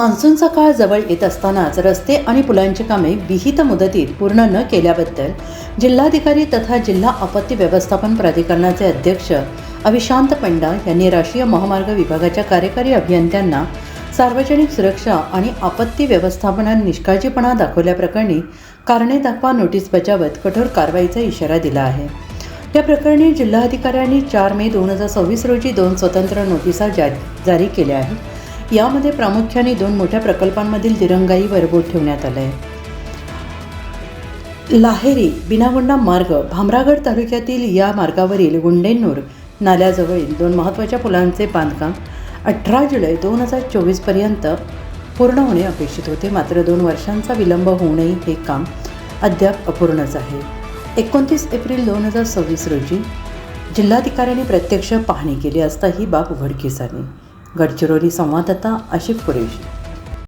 मान्सूनचा काळ जवळ येत असतानाच रस्ते आणि पुलांची कामे विहित मुदतीत पूर्ण न केल्याबद्दल जिल्हाधिकारी तथा जिल्हा आपत्ती व्यवस्थापन प्राधिकरणाचे अध्यक्ष अविशांत पंडा यांनी राष्ट्रीय महामार्ग विभागाच्या कार्यकारी अभियंत्यांना सार्वजनिक सुरक्षा आणि आपत्ती व्यवस्थापनात निष्काळजीपणा दाखवल्याप्रकरणी कारणे दाखवा नोटीस बजावत कठोर कारवाईचा इशारा दिला आहे। या प्रकरणी जिल्हाधिकाऱ्यांनी 4 मे 2026 रोजी 2 स्वतंत्र नोटिसा जारी केल्या आहेत। यामध्ये प्रामुख्याने 2 मोठ्या प्रकल्पांमधील दिरंगाईवर बोट ठेवण्यात आलं आहे। लाहेरी बिनागोंडा मार्ग भामरागड तालुक्यातील या मार्गावरील गुंडेनूर नाल्याजवळील 2 महत्त्वाच्या पुलांचे बांधकाम 18 जुलै 2024 पर्यंत पूर्ण होणे अपेक्षित होते, मात्र 2 वर्षांचा विलंब होऊनही हे काम अद्याप अपूर्णच आहे। 29 एप्रिल 2026 रोजी जिल्हाधिकाऱ्यांनी प्रत्यक्ष पाहणी केली असता ही बाब उघडकीस आली। गडचिरोली संवाददाता आशिफ कुरेशी।